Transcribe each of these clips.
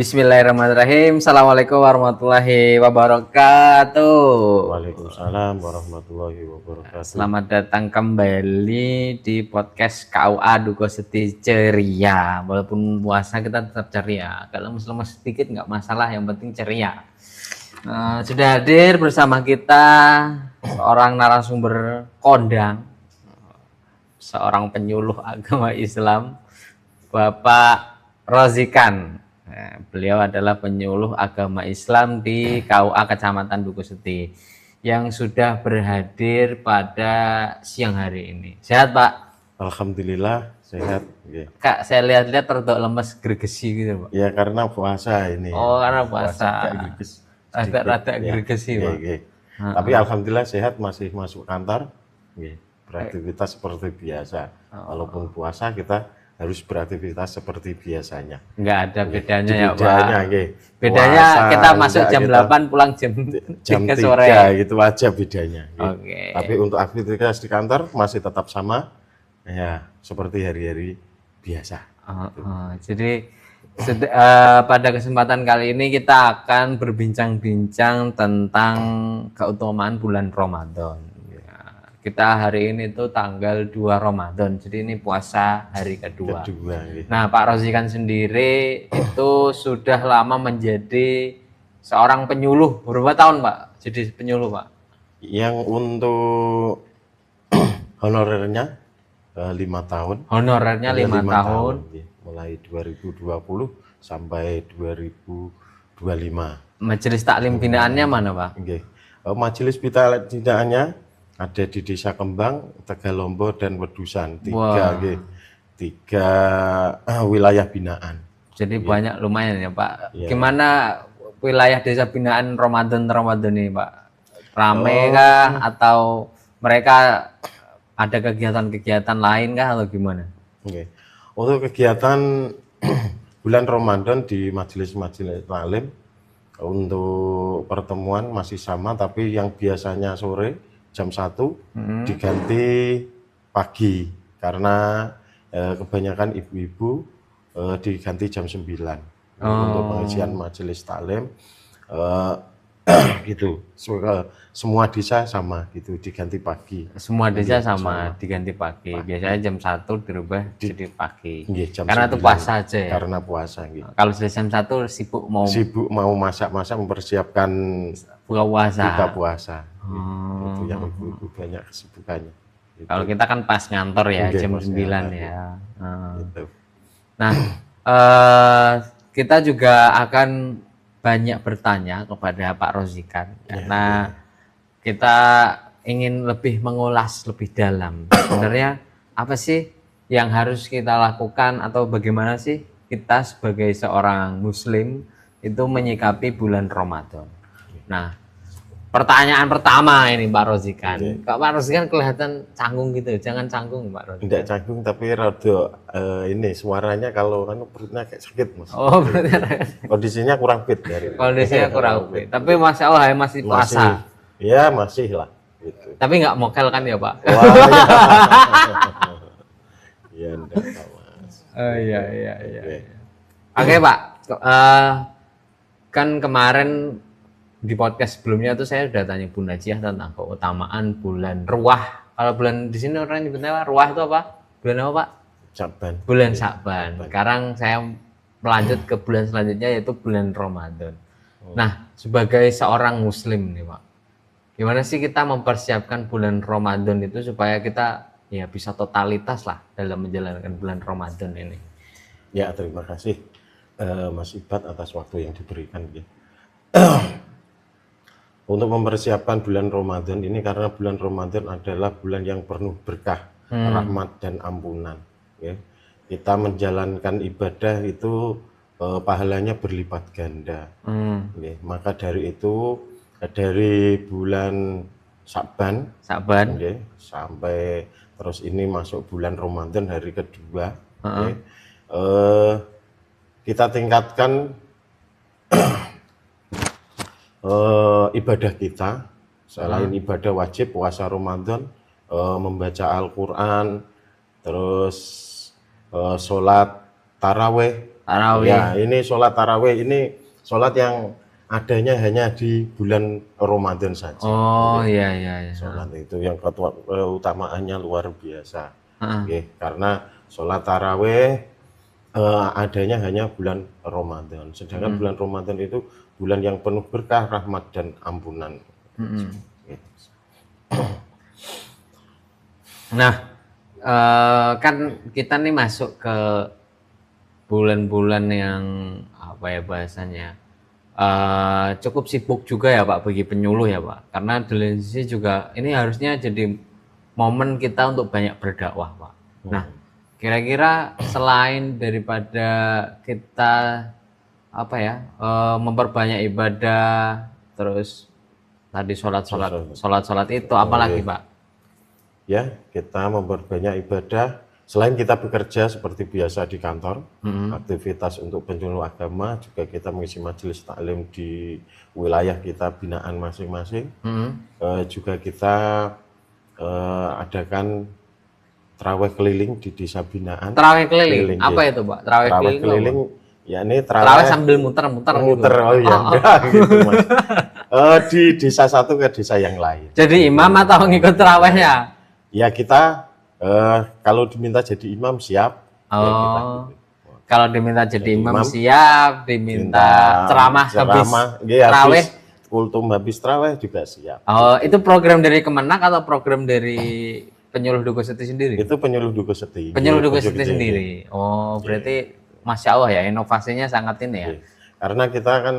Bismillahirrahmanirrahim. Assalamualaikum warahmatullahi wabarakatuh. Waalaikumsalam warahmatullahi wabarakatuh. Selamat datang kembali di podcast KUA Duko Seti Ceria. Walaupun puasa kita tetap ceria. Kalau lemes-lemes sedikit nggak masalah, yang penting ceria. Sudah hadir bersama kita seorang narasumber kondang, seorang penyuluh agama Islam, Bapak Rozikan. Beliau adalah penyuluh agama Islam di KUA Kecamatan Duku Seti yang sudah berhadir pada siang hari ini. Sehat, Pak? Alhamdulillah sehat. Kak, saya lihat-lihat terlalu lemes gergesi gitu, Pak. Ya karena puasa ini. Oh, karena puasa. Rada Ya. gergesi, Pak. Tapi alhamdulillah sehat, masih masuk kantor. Beraktivitas seperti biasa. Walaupun puasa kita harus beraktivitas seperti biasanya. Nggak ada bedanya ya, bedanya, Pak. Bedanya puasa, kita masuk jam kita 8, pulang jam 3 sore. gitu aja bedanya. Oke. Tapi untuk aktivitas di kantor masih tetap sama, ya seperti hari-hari biasa. Jadi pada kesempatan kali ini kita akan berbincang-bincang tentang keutamaan bulan Ramadan. Kita hari ini tuh tanggal 2 Ramadan, jadi ini puasa hari kedua. Nah, Pak Rozikan sendiri itu sudah lama menjadi seorang penyuluh. Berapa tahun, Pak, jadi penyuluh, Pak? Yang untuk honorernya 5 tahun. Honorernya 5 tahun. Mulai 2020 sampai 2025. Majelis taklim binaannya mana, Pak? Majelis binaannya ada di Desa Kembang, Tegalombo, dan Wedusan. Tiga wilayah binaan. Jadi banyak, lumayan ya, Pak. Ya. Gimana wilayah desa binaan Ramadan ini, Pak? Rame kah atau mereka ada kegiatan-kegiatan lain kah atau gimana? Untuk kegiatan bulan Ramadan di majelis-majelis taklim untuk pertemuan masih sama, tapi yang biasanya sore jam 1 diganti pagi karena kebanyakan ibu-ibu diganti jam 9 untuk pengisian majelis taklim gitu. Semua desa sama gitu, diganti pagi. Semua desa sama diganti pagi. Biasanya jam 1 dirubah jadi pagi. Karena 9, itu puasa aja ya. Karena puasa gitu. Kalau sudah jam 1 sibuk mau masak-masak, mempersiapkan buka puasa. Itu yang ibu-ibu banyak kesibukannya. Gitu. Kalau kita kan pas ngantor ya, jam 9 ya. Gitu. Nah, kita juga akan banyak bertanya kepada Pak Rozikan karena kita ingin lebih mengulas lebih dalam. Sebenarnya apa sih yang harus kita lakukan atau bagaimana sih kita sebagai seorang Muslim itu menyikapi bulan Ramadan. Nah, pertanyaan pertama ini Pak Rozikan. Pak Rozikan kelihatan canggung gitu. Jangan canggung, Pak Rozikan. Tidak canggung, tapi rada ini suaranya kalau kan perutnya kayak sakit, Mas. Oh, berarti kondisinya kurang fit dari. Kondisinya kurang fit. Tapi Masya Allah masih puasa. Ya, masih lah gitu. Tapi nggak mokel kan ya, Pak? Wah, ya enggak tahu, Mas. Oh iya. Oke, Pak. Kan kemarin di podcast sebelumnya tuh saya sudah tanya Bunda Ciah tentang keutamaan bulan Ruah. Kalau bulan di sini orang nyebutnya Ruah itu apa? Bulan apa, Pak? Sya'ban. Bulan Sya'ban. Sekarang saya melanjut ke bulan selanjutnya yaitu bulan Ramadan. Nah, sebagai seorang Muslim nih, Pak, gimana sih kita mempersiapkan bulan Ramadan itu supaya kita ya bisa totalitas lah dalam menjalankan bulan Ramadan ini? Ya, terima kasih Mas Ibat atas waktu yang diberikan. Untuk mempersiapkan bulan Ramadan ini, karena bulan Ramadan adalah bulan yang penuh berkah, rahmat dan ampunan. Kita menjalankan ibadah itu pahalanya berlipat ganda. Maka dari itu, dari bulan Sya'ban sampai terus ini masuk bulan Ramadan hari kedua, kita tingkatkan ibadah kita. Selain ibadah wajib puasa Ramadan, membaca Al-Quran, terus sholat taraweh, Tarawih. Ya, ini sholat tarawih ini sholat yang adanya hanya di bulan Ramadan saja. Oh iya iya iya. Sholat itu yang keutamaannya luar biasa. Heeh. Oke, karena sholat tarawih adanya hanya bulan Ramadan. Sedangkan bulan Ramadan itu bulan yang penuh berkah, rahmat dan ampunan. Oke. Nah, kan kita nih masuk ke bulan-bulan yang apa ya bahasanya cukup sibuk juga ya Pak bagi penyuluh ya Pak, karena di lain sisi juga ini harusnya jadi momen kita untuk banyak berdakwah Pak. Nah, kira-kira selain daripada kita apa ya memperbanyak ibadah, terus tadi sholat itu apalagi Pak? Ya, kita memperbanyak ibadah. Selain kita bekerja seperti biasa di kantor, aktivitas untuk penyuluh agama, juga kita mengisi majelis taklim di wilayah kita binaan masing-masing. Juga kita adakan terawih keliling di desa binaan. Terawih keliling, apa itu Pak? Terawih keliling, ya ini terawih sambil muter-muter. Muter, oh ya, enggak gitu Mas. Di desa satu ke desa yang lain. Jadi imam atau ngikut terawihnya? Ya kita kalau diminta jadi imam siap. Oh, ya kita gitu. Kalau diminta jadi imam siap, diminta ceramah habis terawih, kultum habis terawih juga siap. Oh, itu program dari Kemenak atau program dari penyuluh Dugo Seti sendiri? Itu penyuluh Dugo Seti. Penyuluh Dugo Seti sendiri. Oh, berarti Masya Allah ya, inovasinya sangat ini ya. Karena kita kan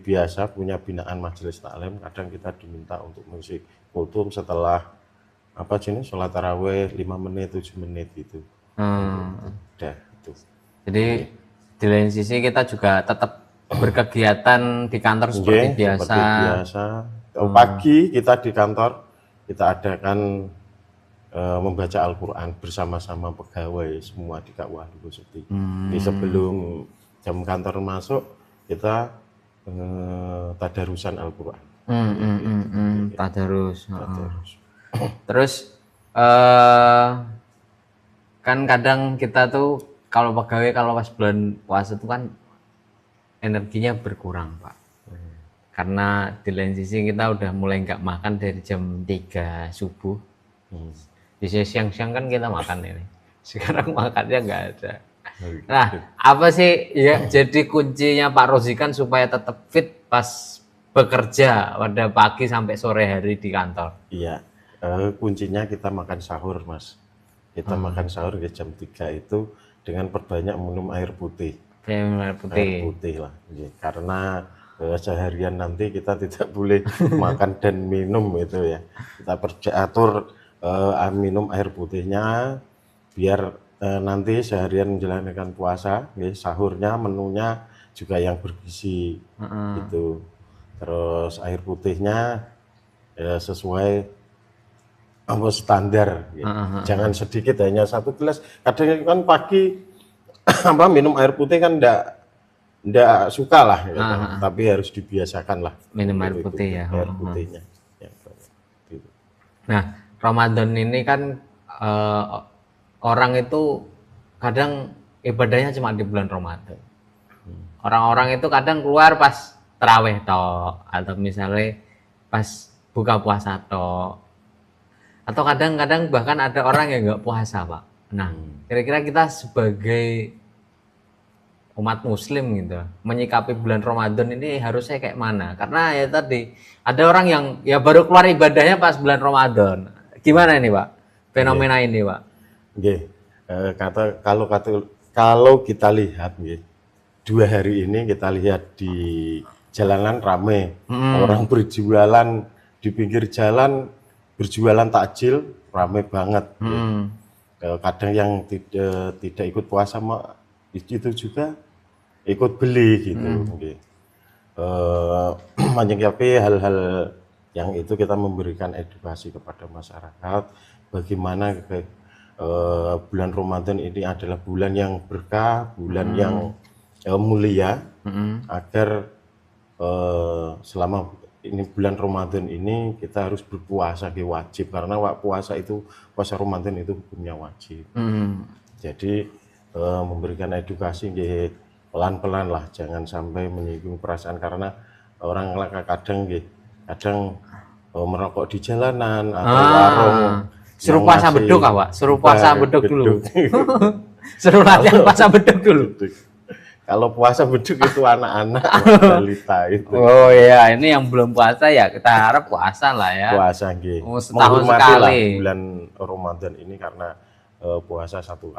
biasa punya binaan majelis taklim, kadang kita diminta untuk mengisi kultum setelah sholat tarawih 5 menit 7 menit gitu. Udah itu. Jadi di lain sisi kita juga tetap berkegiatan di kantor seperti biasa. Seperti biasa. Pagi kita di kantor kita adakan membaca Al-Quran bersama-sama pegawai semua di KUA Dugo Seti. Di sebelum jam kantor masuk kita tadarusan Al-Quran. Tadarus. Terus kan kadang kita tuh kalau pegawai kalau pas bulan puasa tuh kan energinya berkurang Pak. Karena di lain sisi kita udah mulai nggak makan dari jam 3 subuh. Bisa siang-siang kan kita makan ini. Sekarang makannya nggak ada. Nah, apa sih ya jadi kuncinya Pak Rozikan supaya tetap fit pas bekerja pada pagi sampai sore hari di kantor? Iya, kuncinya kita makan sahur Mas. Kita makan sahur di jam 3 itu dengan perbanyak minum air putih. Air putih lah. Karena seharian nanti kita tidak boleh makan dan minum itu ya. Kita atur minum air putihnya biar nanti seharian menjalankan puasa, sahurnya menunya juga yang bergizi gitu. Terus air putihnya sesuai standar, jangan sedikit hanya 1 gelas. Kadang kan pagi minum air putih kan ndak suka lah, ya, tapi harus dibiasakan lah minum air putih ya. Air putihnya. Ya, gitu. Nah, Ramadan ini kan orang itu kadang ibadahnya cuma di bulan Ramadan. Orang-orang itu kadang keluar pas terawih toh, atau misalnya pas buka puasa toh, atau kadang-kadang bahkan ada orang yang nggak puasa Pak. Nah, kira-kira kita sebagai umat Muslim gitu menyikapi bulan Ramadan ini harusnya kayak mana? Karena ya tadi ada orang yang ya baru keluar ibadahnya pas bulan Ramadan. Gimana ini Pak? Fenomena ini Pak? Kalau kita lihat 2 hari ini kita lihat di jalanan ramai, orang berjualan di pinggir jalan, berjualan takjil ramai banget. Kadang yang tidak ikut puasa itu juga ikut beli gitu. Menyikapi hal-hal yang itu kita memberikan edukasi kepada masyarakat bagaimana bulan Ramadan ini adalah bulan yang berkah, bulan yang mulia, agar selama ini bulan Ramadan ini kita harus berpuasa wajib, karena puasa Ramadan itu hukumnya wajib. Jadi memberikan edukasi nggih pelan-pelan lah, jangan sampai menyinggung perasaan karena orang kadang nggih kadang merokok di jalanan atau warung Suruh yang puasa masih beduk Pak? Suruh puasa beduk dulu. Suruh latihan puasa beduk dulu. Kalau puasa beduk itu anak-anak balita itu. Oh iya, ini yang belum puasa ya kita harap puasa lah ya. Puasa nggih. Setahun Menghormati sekali. lah bulan Ramadan ini karena puasa satu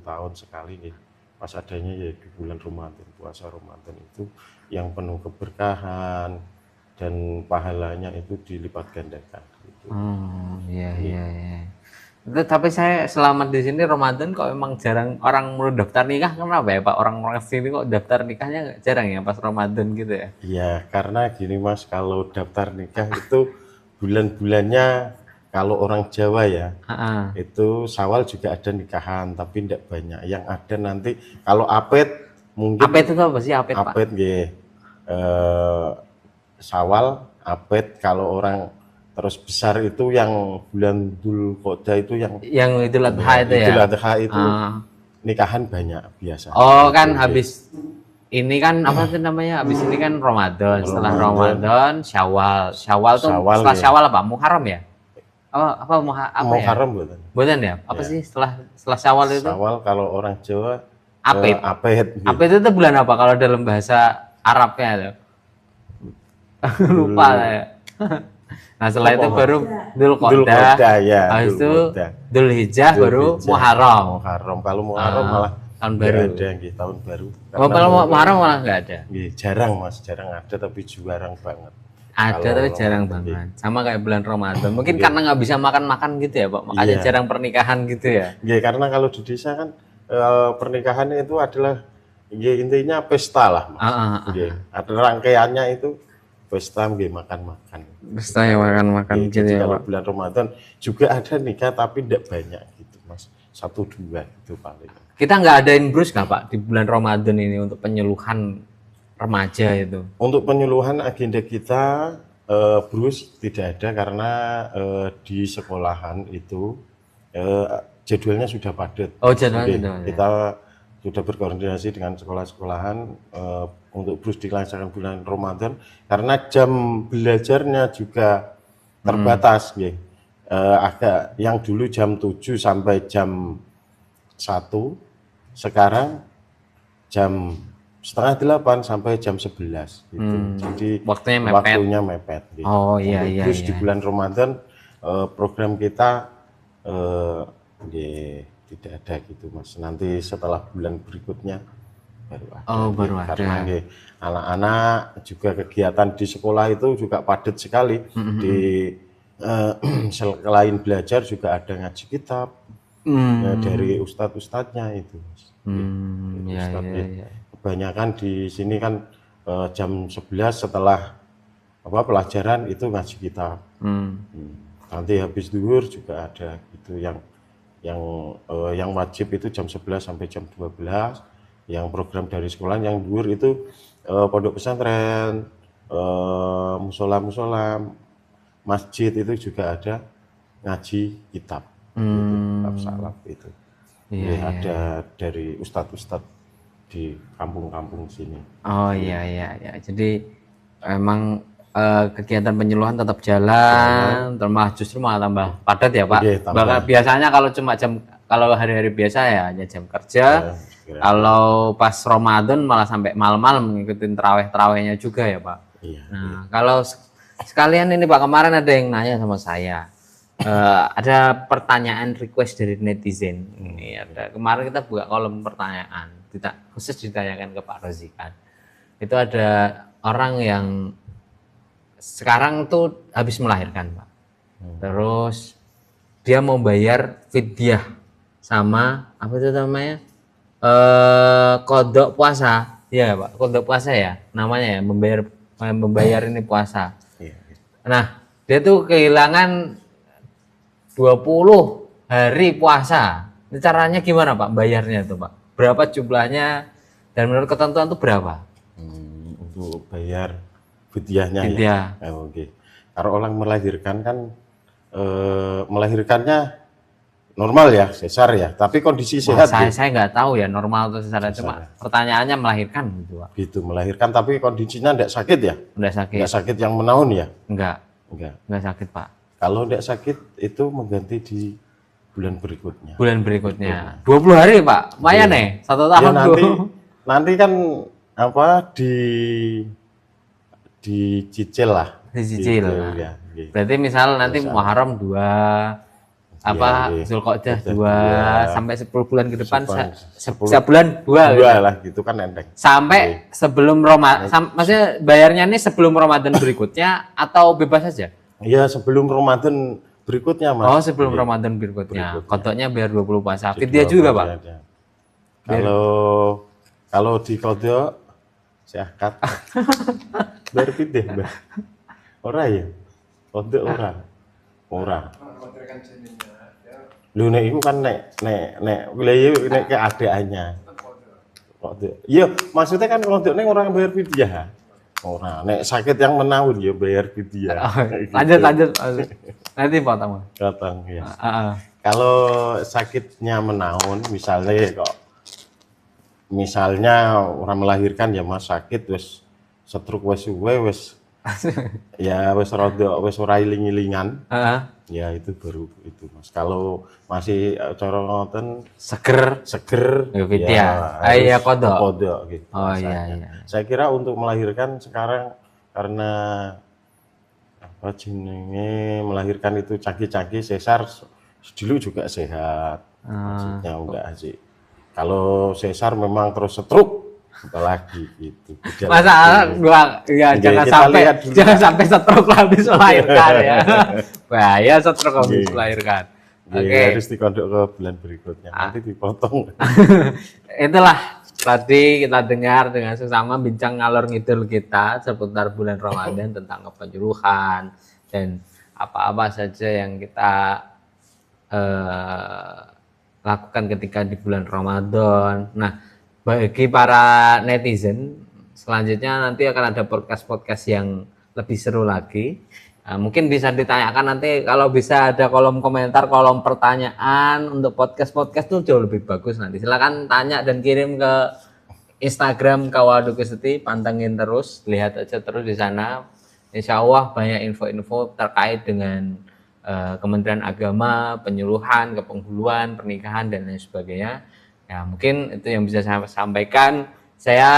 tahun sekali nih. Pas adanya ya di bulan Ramadan, puasa Ramadan itu yang penuh keberkahan dan pahalanya itu dilipat gandakan. Gitu. Iya. Tapi saya selama di sini Ramadan kok emang jarang orang mau daftar nikah, kenapa ya Pak? Orang-orang sini kok daftar nikahnya jarang ya pas Ramadan gitu ya? Iya, karena gini Mas, kalau daftar nikah itu bulan-bulannya kalau orang Jawa ya, itu Syawal juga ada nikahan, tapi tidak banyak. Yang ada nanti kalau apet mungkin. Apet itu apa sih apet Pak? Apet nggih. Syawal, apet kalau orang terus besar itu yang bulan Dzulqa'dah itu yang Idul Adha itu ya. Idul Adha itu nikahan banyak biasa. Oh kan habis ini kan apa sih namanya? Habis ini kan Ramadan. Setelah Ramadan Syawal. Syawal tuh setelah Syawal apa? Muharram ya? Apa Muharram ya? Bukan ya? Apa sih setelah Syawal itu? Syawal kalau orang Jawa Apet. Apet itu bulan apa kalau dalam bahasa Arabnya itu? Lupa lah ya. Nah setelah itu baru Dzulqa'dah, ya, habis itu Dzulhijjah baru Muharram. Kalau Muharram malah tahun baru. Ada tahun baru. Kalau Muharram malah nggak ada. Jarang Mas, jarang ada tapi jarang banget. Ada tapi jarang banget. Sama kayak bulan Ramadan. Mungkin karena nggak bisa makan-makan gitu ya Pak, makanya jarang pernikahan gitu ya. Karena kalau di desa kan pernikahan itu adalah intinya pesta lah Mas. Ada rangkaiannya itu pesta makan-makan. Pesta yang makan-makan gitu ya kalau Pak. bulan Ramadan juga ada nikah tapi tidak banyak gitu Mas. 1-2 itu paling. Kita nggak adain brus nggak Pak di bulan Ramadan ini untuk penyuluhan remaja itu? Untuk penyuluhan agenda kita brus tidak ada karena di sekolahan itu jadwalnya sudah padat. Oh jadwalnya kita sudah berkoordinasi dengan sekolah-sekolahan untuk brus dilaksanakan bulan Ramadan karena jam belajarnya juga terbatas agak yang dulu jam 7 sampai jam 1 sekarang jam 7:30 sampai jam 11 gitu. Jadi waktunya mepet gitu. Oh iya. Terus di bulan Ramadan program kita tidak ada gitu Mas. Nanti setelah bulan berikutnya baru ada. Baru ada. Karena anak-anak juga kegiatan di sekolah itu juga padat sekali. Di selain belajar juga ada ngaji kitab dari ustadz-ustadznya itu. Kebanyakan di sini kan jam 11 setelah pelajaran itu ngaji kitab. Nanti habis zuhur juga ada itu yang wajib itu jam 11 sampai jam 12. Yang program dari sekolah yang zuhur itu pondok pesantren, musola, masjid itu juga ada ngaji kitab. Kitab salaf itu. Ada dari ustadz-ustadz di kampung-kampung sini. Oh iya. Jadi emang kegiatan penyuluhan tetap jalan, justru malah tambah padat ya Pak. Bahkan biasanya kalau hari-hari biasa ya hanya jam kerja. Kalau pas Ramadan malah sampai malam-malam ngikutin terawih-terawihnya juga ya Pak. Nah kalau sekalian ini Pak, kemarin ada yang nanya sama saya. Ada pertanyaan request dari netizen. Ini ada kemarin kita buka kolom pertanyaan, khusus ditanyakan ke Pak Rozikan. Itu ada orang yang sekarang tuh habis melahirkan Pak. Terus dia mau bayar fidyah sama apa itu namanya kodok puasa, ya Pak, kodok puasa ya namanya ya, membayar ini puasa. Nah dia tuh kehilangan 20 hari puasa. Ini caranya gimana Pak bayarnya tuh Pak? Berapa jumlahnya dan menurut ketentuan itu berapa? Untuk bayar fidyahnya ya. Oke. Kalau orang melahirkan kan melahirkannya normal ya, sesar ya. Tapi kondisi sehat saya nggak tahu ya normal atau sesar, cuma pertanyaannya melahirkan gitu Pak. gitu, melahirkan tapi kondisinya tidak sakit ya? Udah sakit? Tidak sakit yang menaun ya? Enggak Enggak sakit Pak. Kalau tidak sakit itu mengganti di bulan berikutnya. Bulan berikutnya 20 hari Pak, lumayan nih 1 tahun ya, nanti kan apa dicicil lah. Dicicil. Ya, gitu. Berarti misal nanti Muharram 2, Zulqa'dah 2 sampai 10 bulan ke depan, sebulan 2 gitu. lah gitu kan enteng. Sampai sebelum Ramadan, maksudnya bayarnya ini sebelum Ramadan berikutnya atau bebas saja? Iya, sebelum Ramadan berikutnya Mas. Oh, sebelum Ramadan berikutnya. Kodoknya biar 20 puasa. Fidyah juga Pak? Kalau di kodok zakat. Bayar fidyah, Mbak. Ora ya? Kodok ora. Lu nek iku kan nek wilayah nek keadaannya. Kodok. Iya, maksudnya kan kodok nek orang bayar fidyah. Ora, nek sakit yang menaun ya bayar fidyah. Lanjut. Nanti potong. Potong ya. Kalau sakitnya menaun, misalnya orang melahirkan ya Mas sakit wis stroke wis ya wis rada wis ora iling-ilingan. Ya itu baru itu Mas. Kalau masih cara ngoten seger ya iya kodok gitu. Oh iya. Saya kira untuk melahirkan sekarang karena apa jenenge melahirkan itu canggih-canggih sesar dulu juga sehat. Maksudnya enggak sih. Kalau sesar memang terus stroke apalagi gitu. Masa jangan sampai stroke habis melahirkan ya. Bahaya stroke habis melahirkan. Oke. Harus dikondok ke bulan berikutnya. Nanti dipotong. Itulah tadi kita dengar dengan sesama bincang ngalor ngidul kita seputar bulan Ramadan tentang kepenjuruhan dan apa-apa saja yang kita lakukan ketika di bulan Ramadan. Nah, bagi para netizen, selanjutnya nanti akan ada podcast yang lebih seru lagi. Mungkin bisa ditanyakan nanti kalau bisa ada kolom komentar, kolom pertanyaan untuk podcast itu jauh lebih bagus nanti. Silakan tanya dan kirim ke Instagram KUA Dukuh Seti, pantengin terus, lihat aja terus di sana. Insya Allah banyak info-info terkait dengan Kementerian Agama, penyuluhan, kepenghuluan, pernikahan dan lain sebagainya. Ya, mungkin itu yang bisa saya sampaikan. Saya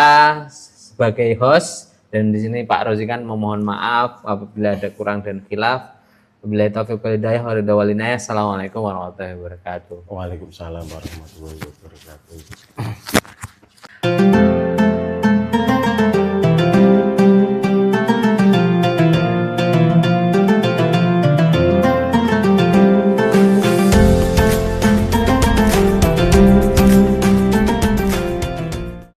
sebagai host dan di sini Pak Rozikan memohon maaf apabila ada kurang dan khilaf. Wabillahi taufiq wal hidayah wa ridha wal inayah. Assalamualaikum warahmatullahi wabarakatuh. Waalaikumsalam warahmatullahi wabarakatuh.